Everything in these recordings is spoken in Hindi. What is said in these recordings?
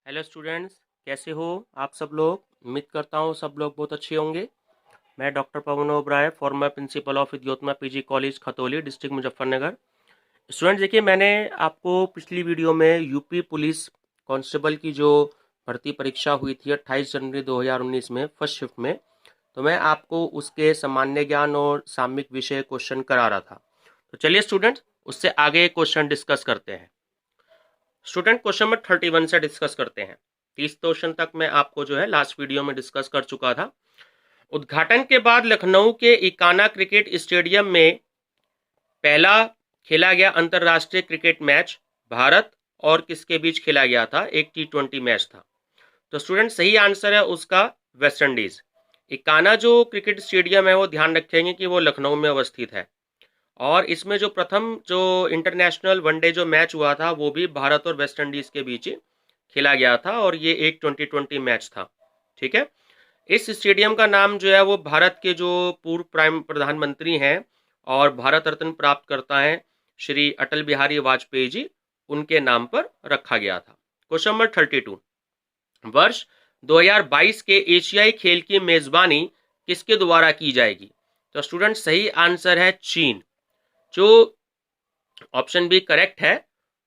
हेलो स्टूडेंट्स, कैसे हो आप सब लोग। उम्मीद करता हूँ सब लोग बहुत अच्छे होंगे। मैं doctor Pawan Oberoi, former principal of Vidyottama PG college Khatauli, district Muzaffarnagar. Students देखिए, मैंने आपको पिछली वीडियो में यूपी पुलिस कांस्टेबल की जो भर्ती परीक्षा हुई थी 28 जनवरी 2019 में फर्स्ट शिफ्ट में, तो मैं आपको उसके सामान्य ज्ञान और सामयिक विषय क्वेश्चन करा रहा था। तो चलिए स्टूडेंट्स, उससे आगे क्वेश्चन डिस्कस करते हैं। स्टूडेंट क्वेश्चन नंबर 31 से डिस्कस करते हैं। 30 क्वेश्चन तक मैं आपको जो है लास्ट वीडियो में डिस्कस कर चुका था। उद्घाटन के बाद लखनऊ के इकाना क्रिकेट स्टेडियम में पहला खेला गया अंतरराष्ट्रीय क्रिकेट मैच भारत और किसके बीच खेला गया था। एक T20 मैच था। तो स्टूडेंट सही आंसर है उसका वेस्ट इंडीज। इकाना जो क्रिकेट स्टेडियम है वो ध्यान रखेंगे कि वो लखनऊ में अवस्थित है। और इसमें जो प्रथम जो इंटरनेशनल वनडे जो मैच हुआ था वो भी भारत और वेस्ट इंडीज के बीच खेला गया था और ये एक 2020 मैच था। ठीक है। इस स्टेडियम का नाम जो है वो भारत के जो पूर्व प्राइम प्रधानमंत्री हैं और भारत रत्न प्राप्त करता है श्री अटल बिहारी वाजपेयी जी, उनके नाम पर रखा गया था। क्वेश्चन नंबर 32, वर्ष 2022 के एशियाई खेल की मेजबानी किसके द्वारा की जाएगी। तो स्टूडेंट सही आंसर है चीन। जो ऑप्शन बी करेक्ट है।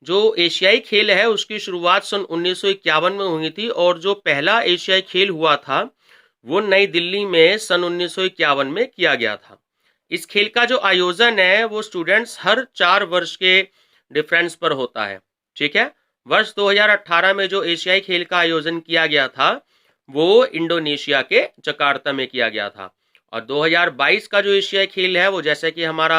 जो एशियाई खेल है उसकी शुरुआत सन 1951 में हुई थी और जो पहला एशियाई खेल हुआ था वो नई दिल्ली में सन 1951 में किया गया था। इस खेल का जो आयोजन है वो स्टूडेंट्स हर 4 वर्ष के डिफरेंस पर होता है। ठीक है। वर्ष 2018 में जो एशियाई खेल का आयोजन किया गया था वो इंडोनेशिया के जकार्ता में किया गया था। और 2022 का जो एशियाई खेल है वो जैसे कि हमारा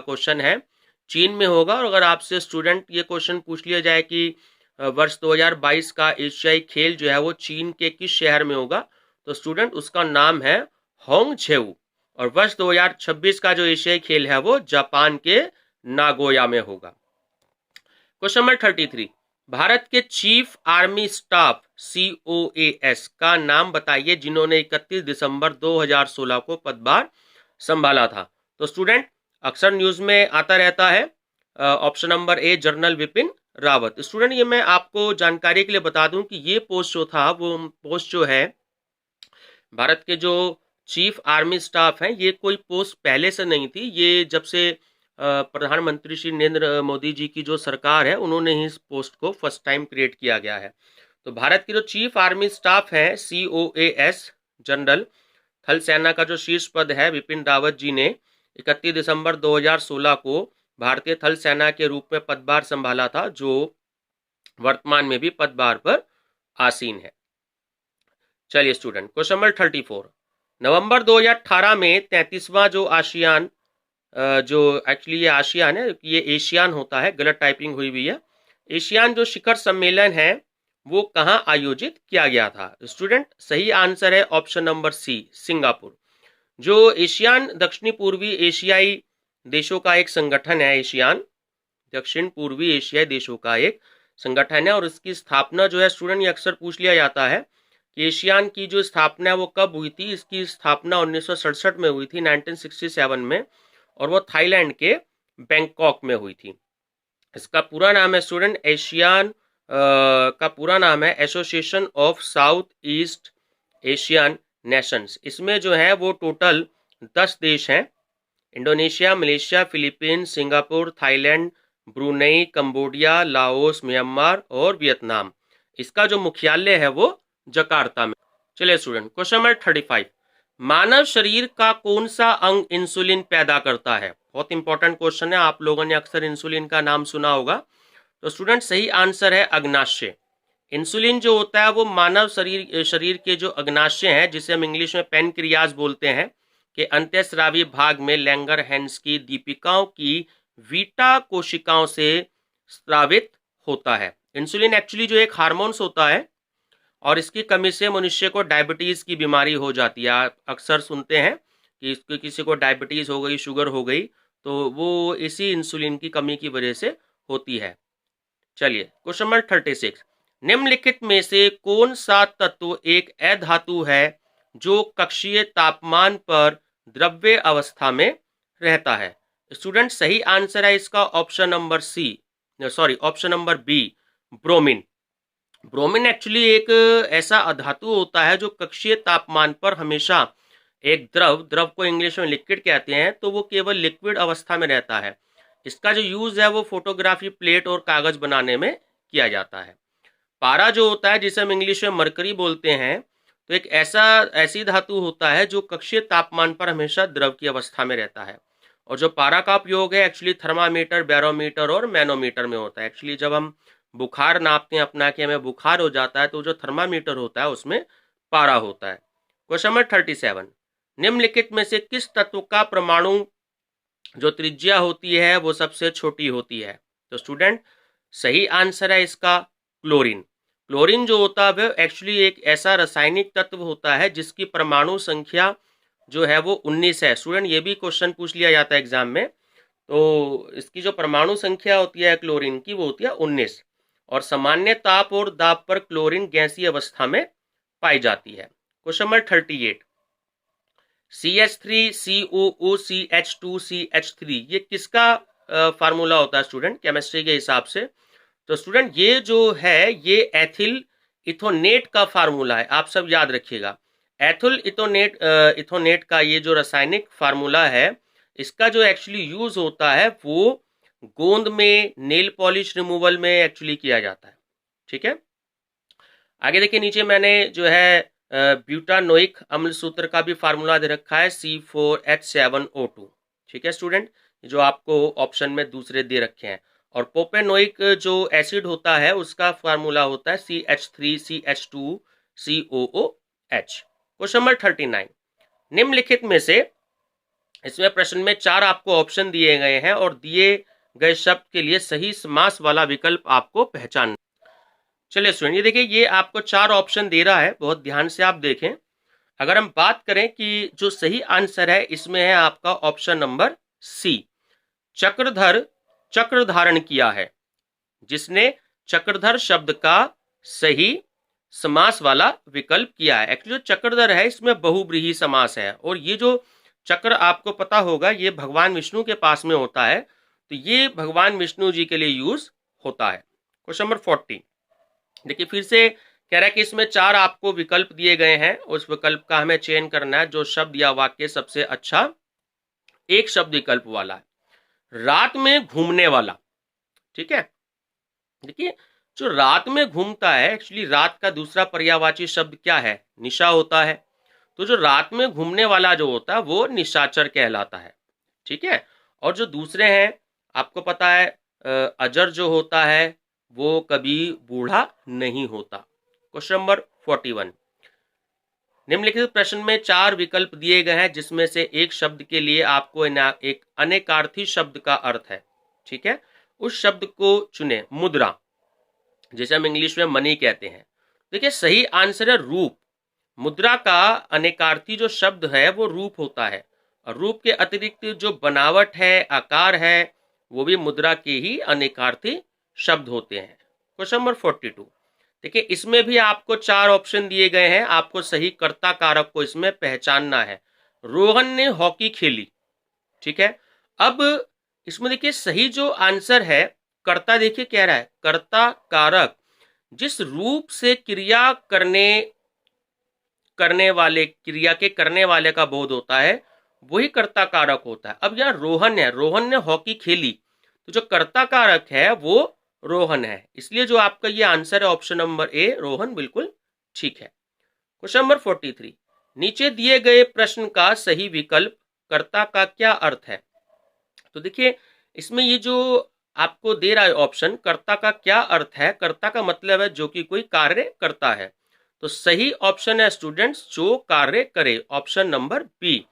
क्वेश्चन है चीन में होगा। और अगर आपसे स्टूडेंट ये क्वेश्चन पूछ लिया जाए कि वर्ष 2022 का एशियाई खेल जो है वो चीन के किस शहर में होगा, तो स्टूडेंट उसका नाम है होंगझेऊ। और वर्ष 2026 का जो एशियाई खेल है वो जापान के नागोया में होगा। क्वेश्चन नंबर 33, भारत के चीफ आर्मी स्टाफ COAS का नाम बताइए जिन्होंने 31 दिसंबर 2016 को पदभार संभाला था। तो स्टूडेंट अक्सर न्यूज में आता रहता है option number a general Vipin Rawat. Student ये मैं आपको जानकारी के लिए बता दूं कि ये पोस्ट जो था वो पोस्ट जो है भारत के जो चीफ आर्मी स्टाफ हैं ये कोई पोस्ट पहले से नहीं थी। ये जब से प्रधानमंत्री श्री नरेंद्र मोदी जी की जो सरकार है उन्होंने ही इस पोस्ट को फर्स्ट टाइम क्रिएट किया गया है। तो भारत की जो चीफ आर्मी स्टाफ है COAS जनरल थल सेना का जो शीर्ष पद है विपिन रावत जी ने 31 दिसंबर 2016 को भारतीय थल सेना के रूप में पदभार संभाला था, जो वर्तमान में भी पदभार पर आसीन है। चलिए स्टूडेंट क्वेश्चन नंबर 34, नवंबर 2018 में 33वां जो आसियान जो एक्चुअली ये आसियान है, ये एशियान होता है, गलत टाइपिंग हुई हुई है। एशियान जो शिखर सम्मेलन है वो कहाँ आयोजित किया गया था। स्टूडेंट सही आंसर है ऑप्शन नंबर सी, सिंगापुर। जो एशियान दक्षिणी पूर्वी एशियाई देशों का एक संगठन है, एशियान दक्षिण पूर्वी एशियाई देशों का एक संगठन है और इसकी स्थापना जो है स्टूडेंट ये अक्सर पूछ लिया जाता है कि एशियान की जो स्थापना है वो कब हुई थी। इसकी स्थापना 1967 में हुई थी, 1967 में, और वो थाईलैंड के बैंकॉक में हुई थी। इसका पूरा नाम है स्टूडेंट एशियान का पूरा नाम है association of south east Asian Nations. इसमें जो है वो टोटल 10 देश हैं, Indonesia, Malaysia, Philippines, Singapore, Thailand, Brunei, Cambodia, Laos, Myanmar और वियतनाम। इसका जो मुख्यालय है वो जकार्ता में। चलिए स्टूडेंट क्वेश्चन नंबर 35, मानव शरीर का कौन सा अंग इंसुलिन पैदा करता है। बहुत इंपॉर्टेंट क्वेश्चन है, आप लोगों ने अक्सर इंसुलिन का नाम सुना होगा। तो स्टूडेंट सही आंसर है अग्नाशय। इंसुलिन जो होता है वो मानव शरीर के जो अग्नाशय हैं, जिसे हम इंग्लिश में पेनक्रियाज बोलते हैं, के अंत्यस्रावी भाग में लैंगरहैंस की दीपिकाओं की वीटा कोशिकाओं से स्रावित होता है। इंसुलिन एक्चुअली जो एक हार्मोन्स होता है और इसकी कमी से मनुष्य को डायबिटीज की बीमारी हो जाती है। आप अक्सर सुनते हैं कि इसको किसी को डायबिटीज हो गई, शुगर हो गई, तो वो इसी इंसुलिन की कमी की वजह से होती है। चलिए क्वेश्चन नंबर 36, निम्नलिखित में से कौन सा तत्व एक अधातु है जो कक्षीय तापमान पर द्रव्य अवस्था में रहता है। स्टूडेंट सही आंसर है इसका option number C, sorry option number B, bromine. Bromine actually एक ऐसा अधातु होता है जो कक्षीय तापमान पर हमेशा एक द्रव को इंग्लिश में लिक्विड कहते हैं, तो वो केवल लिक्विड अवस्था में रहता है। इसका जो यूज है वो फोटोग्राफी प्लेट और कागज बनाने में किया जाता है। पारा जो होता है, जिसे हम इंग्लिश में मरकरी बोलते हैं, तो एक ऐसी धातु होता है जो कक्षीय तापमान पर हमेशा द्रव की अवस्था में रहता है। और जो पारा का उपयोग है एक्चुअली थर्मामीटर, बैरोमीटर और मैनोमीटर में होता है। एक्चुअली जब हम बुखार नापते हैं अपना कि हमें बुखार हो जाता है, तो जो थर्मामीटर होता है उसमें पारा होता है। क्वेश्चन नंबर 37, निम्नलिखित में से किस तत्व का परमाणु जो त्रिज्या होती है वो सबसे छोटी होती है? तो स्टूडेंट सही आंसर है इसका क्लोरीन। क्लोरीन जो होता है एक्चुअली एक ऐसा रासायनिक तत्व होता है जिसकी परमाणु संख्या जो है वो 19 है। स्टूडेंट ये भी क्वेश्चन पूछ लिया जाता है एग्जाम में। तो इसकी जो परमाणु संख्या होती है क्लोरीन की वो होती है 19, और सामान्य ताप और दाब पर क्लोरीन गैसीय अवस्था में पाई जाती है। Question number 38, CH3 COO CH2 CH3 ये किसका फार्मूला होता है स्टूडेंट केमिस्ट्री के हिसाब से? तो स्टूडेंट ये जो है ये एथिल इथोनेट का फार्मूला है, आप सब याद रखिएगा। एथिल इथोनेट का ये जो रासायनिक फार्मूला है, इसका जो एक्चुअली यूज होता है वो गोंद में नेल पॉलिश रिमूवल में एक्चुअली किया जाता है। ठीक है, आगे देखिए नीचे मैंने जो है ब्यूटानोइक अम्ल सूत्र का भी फार्मूला दे रखा है C4H7O2। ठीक है स्टूडेंट, जो आपको ऑप्शन में दूसरे दे रखे हैं। और पोपेनोइक जो एसिड होता है उसका फार्मूला होता है CH3CH2COOH। क्वेश्चन नंबर 39, निम्नलिखित में से इसमें प्रश्न में 4 आपको ऑप्शन दिए गए हैं और दिए गए शब्द के लिए सही समास वाला विकल्प आपको पहचानना। चलिए स्टूडेंट, ये देखिए ये आपको 4 ऑप्शन दे रहा है, बहुत ध्यान से आप देखें। अगर हम बात करें कि जो सही आंसर है इसमें है आपका ऑप्शन नंबर सी, चक्रधर चक्र धारण किया है। जिसने चक्रधर शब्द का सही समास वाला विकल्प किया है। एक्चुअली जो चक्रधर है इसमें बहुब्रीहि समास है, और ये जो चक्र आपको पता होगा ये भगवान विष्णु के पास में होता है, तो ये भगवान विष्णु जी के लिए यूज होता है। क्वेश्चन नंबर 40, देखिए फिर से कह रहा है कि इसमें 4 आपको विकल्प दिए गए हैं, उस विकल्प का हमें चयन करना है जो शब्द या वाक्य सबसे अच्छा एक शब्द विकल्प वाला है। रात में घूमने वाला। ठीक है, देखिए जो रात में घूमता है एक्चुअली रात का दूसरा पर्यायवाची शब्द क्या है? निशा होता है। तो जो रात में घूमने वाला जो होता है वो निशाचर कहलाता है। ठीक है, और जो दूसरे हैं आपको पता है अजर जो होता है वो कभी बूढ़ा नहीं होता। क्वेश्चन नंबर 41, निम्नलिखित प्रश्न में 4 विकल्प दिए गए हैं जिसमें से एक शब्द के लिए आपको एक अनेकार्थी शब्द का अर्थ है। ठीक है, उस शब्द को चुने। मुद्रा, जिसे हम इंग्लिश में मनी कहते हैं। देखिए सही आंसर है रूप। मुद्रा का अनेकार्थी जो शब्द है वो रूप होता है, और रूप के अतिरिक्त जो बनावट है, आकार है, वो भी मुद्रा के ही अनेकार्थी शब्द होते हैं। क्वेश्चन नंबर 42, देखिए इसमें भी आपको 4 ऑप्शन दिए गए हैं, आपको सही कर्ता कारक को इसमें पहचानना है। रोहन ने हॉकी खेली। ठीक है, अब इसमें देखिए सही जो आंसर है कर्ता, देखिए कह रहा है कर्ता कारक जिस रूप से क्रिया करने वाले क्रिया के करने वाले का बोध होता है वही कर्ता कारक होता है। अब यहाँ रोहन है, रोहन ने हॉकी खेली, तो जो कर्ता कारक है वो रोहन है, इसलिए जो आपका ये आंसर है ऑप्शन नंबर ए रोहन बिल्कुल ठीक है। क्वेश्चन नंबर 43, नीचे दिए गए प्रश्न का सही विकल्प कर्ता का क्या अर्थ है? तो देखिए इसमें ये जो आपको दे रहा है ऑप्शन कर्ता का क्या अर्थ है, कर्ता का मतलब है जो कि कोई कार्य करता है। तो सही ऑप्शन है स्टूडेंट्स जो कार्य करे, ऑप्शन नंबर बी।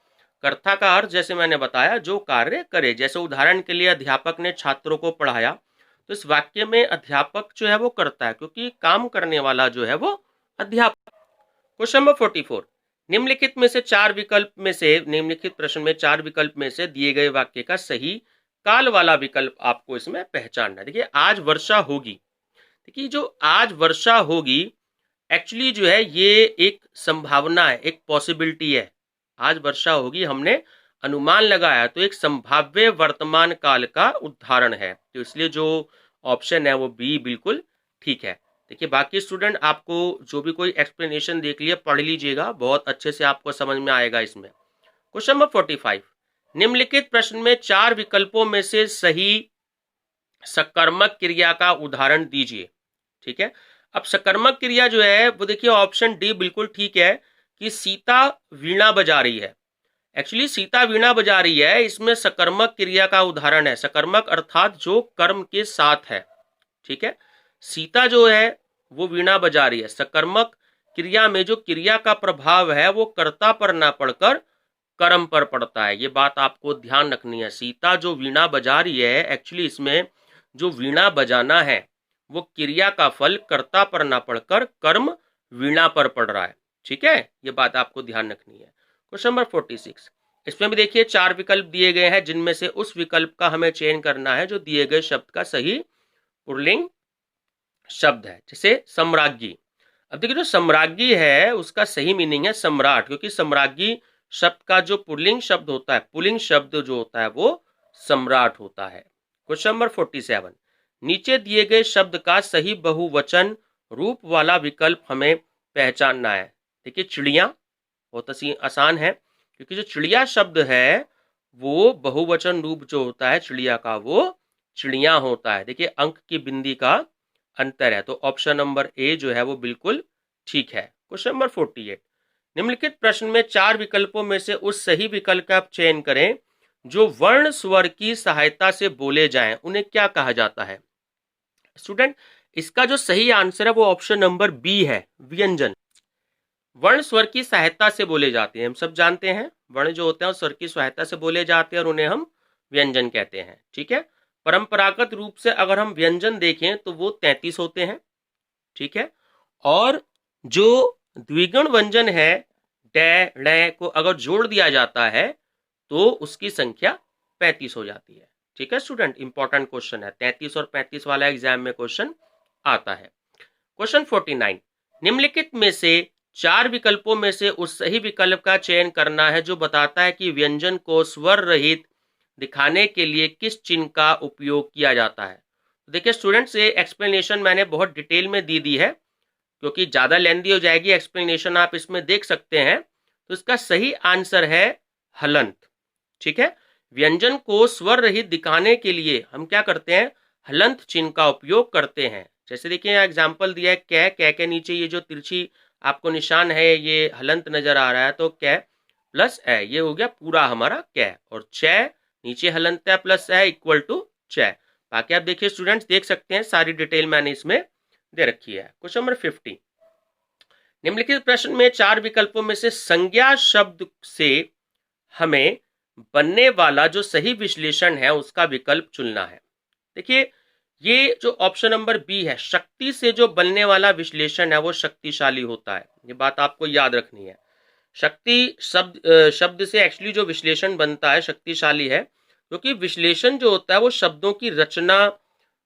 कर्ता का अर्थ जैसे मैंने बताया जो कार्य करे। जैसे उदाहरण के लिए अध्यापक ने छात्रों को पढ़ाया, तो इस वाक्य में अध्यापक जो है वो करता है, क्योंकि काम करने वाला जो है वो अध्यापक। क्वेश्चन नंबर 44, निम्नलिखित में से 4 विकल्प में से निम्नलिखित प्रश्न में 4 विकल्प में से दिए गए वाक्य का सही काल वाला विकल्प आपको इसमें पहचानना है। देखिए आज वर्षा होगी, देखिए जो आज वर्षा होगी एक्चुअली जो है ये एक संभावना है, एक पॉसिबिलिटी है। आज वर्षा होगी हमने अनुमान लगाया, तो एक संभाव्य वर्तमान काल का उदाहरण है, तो इसलिए जो ऑप्शन है वो बी बिल्कुल ठीक है। देखिए बाकी स्टूडेंट आपको जो भी कोई एक्सप्लेनेशन देख लिया पढ़ लीजिएगा, बहुत अच्छे से आपको समझ में आएगा इसमें। क्वेश्चन नंबर 45, निम्नलिखित प्रश्न में 4 विकल्पों में से सही सकर्मक क्रिया का उदाहरण दीजिए। ठीक है, अब सकर्मक क्रिया जो है वो देखिए ऑप्शन डी बिल्कुल ठीक है कि सीता वीणा बजा रही है। एक्चुअली सीता वीणा बजा रही है, इसमें सकर्मक क्रिया का उदाहरण है। सकर्मक अर्थात जो कर्म के साथ है। ठीक है, सीता जो है वो वीणा बजा रही है। सकर्मक क्रिया में जो क्रिया का प्रभाव है वो कर्ता पर ना पड़कर कर्म पर पड़ता है। ये बात आपको ध्यान रखनी है। सीता जो वीणा बजा रही है, एक्चुअली इसमें जो वीणा बजाना है वो क्रिया का फल कर्ता पर ना पड़कर कर्म वीणा पर पड़ रहा है। ठीक है, ये बात आपको ध्यान रखनी है। क्वेश्चन नंबर 46, इसमें भी देखिए 4 विकल्प दिए गए हैं, जिनमें से उस विकल्प का हमें चयन करना है जो दिए गए शब्द का सही पुल्लिंग शब्द है। जैसे सम्राज्ञी। अब देखिए जो सम्राज्ञी है उसका सही मीनिंग है सम्राट, क्योंकि सम्राज्ञी शब्द का जो पुल्लिंग शब्द होता है, पुल्लिंग शब्द जो होता है वो सम्राट होता है। क्वेश्चन नंबर 47, नीचे दिए गए शब्द का सही बहुवचन रूप वाला विकल्प हमें पहचानना है। देखिए चिड़िया बहुत आसान है, क्योंकि जो चिड़िया शब्द है वो बहुवचन रूप जो होता है चिड़िया का वो चिड़िया होता है। देखिए अंक की बिंदी का अंतर है, तो ऑप्शन नंबर ए जो है वो बिल्कुल ठीक है। क्वेश्चन नंबर 48, निम्नलिखित प्रश्न में 4 विकल्पों में से उस सही विकल्प का चयन करें जो वर्ण स्वर की सहायता से बोले जाएं, उन्हें क्या कहा जाता है। स्टूडेंट इसका जो सही आंसर है वो ऑप्शन नंबर बी है, व्यंजन। वर्ण स्वर की सहायता से बोले जाते हैं। हम सब जानते हैं वर्ण जो होते हैं वो स्वर की सहायता से बोले जाते हैं और उन्हें हम व्यंजन कहते हैं। ठीक है, परंपरागत रूप से अगर हम व्यंजन देखें तो वो 33 होते हैं। ठीक है, और जो द्विगुण व्यंजन है डे ड़ को अगर जोड़ दिया जाता है तो उसकी संख्या 35 हो जाती है। ठीक है स्टूडेंट, इंपॉर्टेंट क्वेश्चन है, 33 और 35 वाला एग्जाम में क्वेश्चन आता है। क्वेश्चन 49, निम्नलिखित में से 4 विकल्पों में से उस सही विकल्प का चयन करना है जो बताता है कि व्यंजन को स्वर रहित दिखाने के लिए किस चिन्ह का उपयोग किया जाता है। तो देखिए स्टूडेंट्स ये एक्सप्लेनेशन मैंने बहुत डिटेल में दी है, क्योंकि ज्यादा लेंदी हो जाएगी एक्सप्लेनेशन, आप इसमें देख सकते हैं। तो इसका सही आंसर है हलंत। ठीक है, व्यंजन को स्वर रहित दिखाने के लिए हम क्या करते हैं, हलंत चिन्ह का उपयोग करते हैं। जैसे देखिए यहाँ एग्जाम्पल दिया है कै के नीचे ये जो तिरछी आपको निशान है ये हलंत नजर आ रहा है, तो कै प्लस ए ये हो गया पूरा हमारा कै, और च नीचे हलंत है प्लस है इक्वल टू च। बाकी आप देखिए स्टूडेंट्स देख सकते हैं सारी डिटेल मैंने इसमें दे रखी है। क्वेश्चन नंबर 50, निम्नलिखित प्रश्न में 4 विकल्पों में से संज्ञा शब्द से हमें बनने वाला जो सही विश्लेषण है उसका विकल्प चुनना है। देखिए ये जो ऑप्शन नंबर बी है, शक्ति से जो बनने वाला विश्लेषण है वो शक्तिशाली होता है। ये बात आपको याद रखनी है। शक्ति शब्द से एक्चुअली जो विश्लेषण बनता है शक्तिशाली है, क्योंकि विश्लेषण जो होता है वो शब्दों की रचना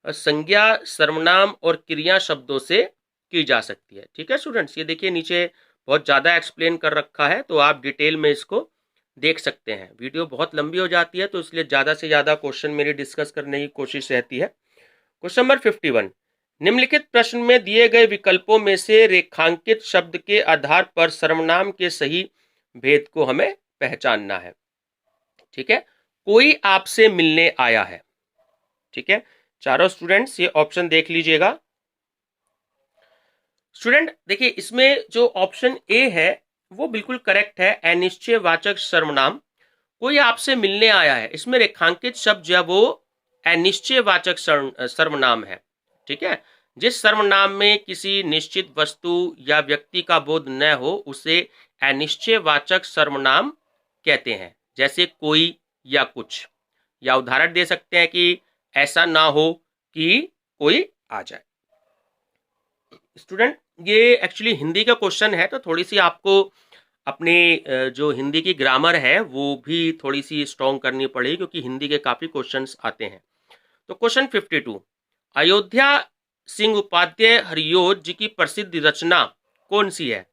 संज्ञा सर्वनाम और क्रिया शब्दों से की जा सकती है। ठीक है स्टूडेंट्स, ये देखिए नीचे बहुत ज्यादा एक्सप्लेन कर रखा है, तो आप डिटेल में इसको देख सकते हैं। वीडियो बहुत लंबी हो जाती है तो इसलिए ज्यादा से ज्यादा क्वेश्चन मेरी डिस्कस करने की कोशिश रहती है। क्वेश्चन नंबर 51, निम्नलिखित प्रश्न में दिए गए विकल्पों में से रेखांकित शब्द के आधार पर सर्वनाम के सही भेद को हमें पहचानना है। ठीक है, कोई आपसे मिलने आया है। ठीक है, चारों स्टूडेंट्स ये ऑप्शन देख लीजिएगा। स्टूडेंट देखिए इसमें जो ऑप्शन ए है वो बिल्कुल करेक्ट है, अनिश्चयवाचक सर्वनाम। कोई आपसे मिलने आया है, इसमें रेखांकित शब्द जो है वो अनिश्चयवाचक सर्वनाम है। ठीक है, जिस सर्वनाम में किसी निश्चित वस्तु या व्यक्ति का बोध न हो उसे अनिश्चयवाचक सर्वनाम कहते हैं। जैसे कोई या कुछ, या उदाहरण दे सकते हैं कि ऐसा ना हो कि कोई आ जाए। स्टूडेंट ये एक्चुअली हिंदी का क्वेश्चन है, तो थोड़ी सी आपको अपने जो हिंदी की ग्रामर है वो भी थोड़ी सी स्ट्रॉन्ग करनी पड़ेगी, क्योंकि हिंदी के काफी क्वेश्चंस आते हैं। तो क्वेश्चन 52, अयोध्या सिंह उपाध्याय हरियोज जी की प्रसिद्ध रचना कौन सी है।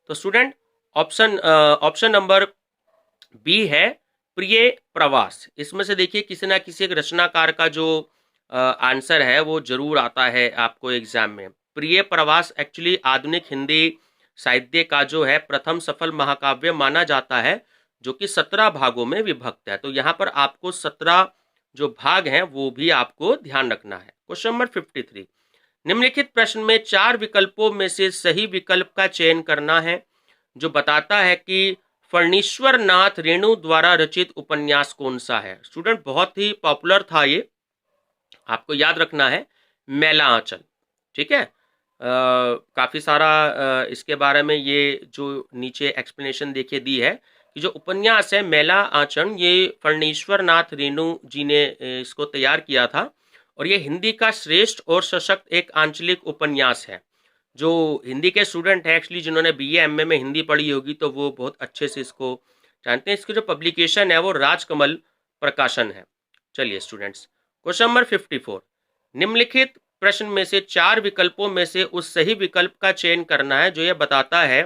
तो स्टूडेंट ऑप्शन नंबर बी है प्रिय प्रवास। इसमें से देखिए किसी ना किसी एक रचनाकार का जो आंसर है वो जरूर आता है आपको एग्जाम में। प्रिय प्रवास एक्चुअली आधुनिक हिंदी साहित्य का जो है प्रथम सफल महाकाव्य माना जाता है, जो कि 17 भागों में विभक्त है। तो यहाँ पर आपको 17 जो भाग हैं वो भी आपको ध्यान रखना है। क्वेश्चन नंबर 53, निम्नलिखित प्रश्न में 4 विकल्पों में से सही विकल्प का चयन करना है, जो बताता है कि फणीश्वर नाथ रेणु द्वारा रचित उपन्यास कौन सा है। स्टूडेंट बहुत ही पॉपुलर था ये, आपको याद रखना है, मैला आंचल। ठीक है, काफी सारा इसके बारे में ये जो नीचे एक्सप्लेनेशन देखिए दी है कि जो उपन्यास है मैला आंचल, ये फणीश्वर नाथ रेणु जी ने इसको तैयार किया था, और ये हिंदी का श्रेष्ठ और सशक्त एक आंचलिक उपन्यास है। जो हिंदी के स्टूडेंट है एक्चुअली, जिन्होंने बीए एमए में हिंदी पढ़ी होगी, तो वो बहुत अच्छे से इसको जानते हैं। इसकी जो पब्लिकेशन है वो राजकमल प्रकाशन है। चलिए स्टूडेंट्स, क्वेश्चन नंबर 54, निम्नलिखित प्रश्न में से 4 विकल्पों में से उस सही विकल्प का चयन करना है, जो यह बताता है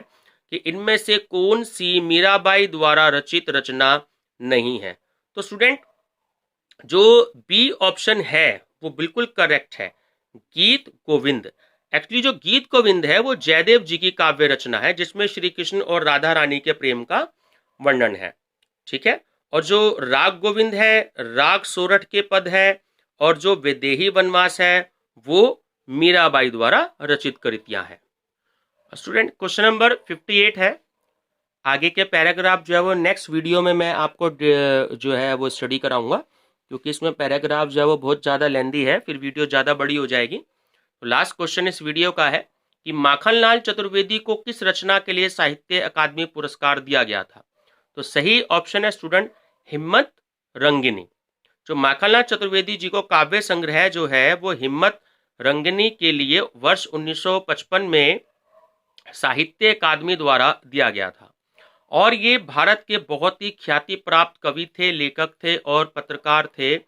कि इनमें से कौन सी मीराबाई द्वारा रचित रचना नहीं है। तो स्टूडेंट जो बी ऑप्शन है वो बिल्कुल करेक्ट है, गीत गोविंद। एक्चुअली जो गीत गोविंद है वो जयदेव जी की काव्य रचना है, जिसमें श्री कृष्ण और राधा रानी के प्रेम का वर्णन है। ठीक है, और जो राग गोविंद है, राग सोरठ के पद है, और जो वैदेही वनवास है वो मीराबाई द्वारा रचित कृतियां हैं। स्टूडेंट क्वेश्चन नंबर 58 है, आगे के पैराग्राफ जो है वो नेक्स्ट वीडियो में मैं आपको जो है वो स्टडी कराऊंगा, क्योंकि इसमें पैराग्राफ जो है वो बहुत ज़्यादा लेंदी है, फिर वीडियो ज़्यादा बड़ी हो जाएगी। तो लास्ट क्वेश्चन इस वीडियो का है कि माखनलाल चतुर्वेदी को किस रचना के लिए साहित्य अकादमी पुरस्कार दिया गया था। तो सही ऑप्शन है स्टूडेंट हिम्मत रंगिनी। जो माखनलाल चतुर्वेदी जी को काव्य संग्रह जो है वो हिम्मत रंगिनी के लिए वर्ष 1955 में साहित्य अकादमी द्वारा दिया गया था, और ये भारत के बहुत ही ख्याति प्राप्त कवि थे, लेखक थे और पत्रकार थे,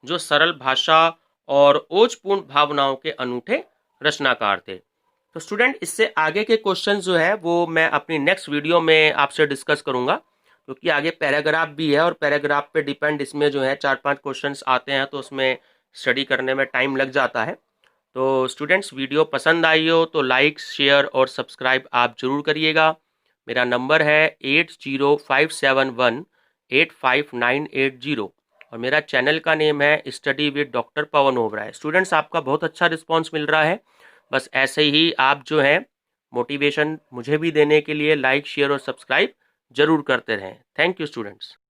जो सरल भाषा और ओजपूर्ण भावनाओं के अनूठे रचनाकार थे। तो स्टूडेंट इससे आगे के क्वेश्चन जो है वो मैं अपनी नेक्स्ट वीडियो में आपसे डिस्कस करूंगा, क्योंकि आगे पैराग्राफ भी है और पैराग्राफ पे डिपेंड इसमें जो है 4-5 क्वेश्चंस आते हैं, तो उसमें स्टडी करने में टाइम लग जाता है। तो स्टूडेंट्स वीडियो पसंद आई हो तो लाइक शेयर और सब्सक्राइब आप जरूर करिएगा। मेरा नंबर है 8057185980, और मेरा चैनल का नेम है study with doctor Pawan Oberoi. Students आपका बहुत अच्छा रिस्पांस मिल रहा है, बस ऐसे ही आप जो है मोटिवेशन मुझे भी देने के लिए लाइक शेयर और सब्सक्राइब जरूर करते रहें। Thank you students.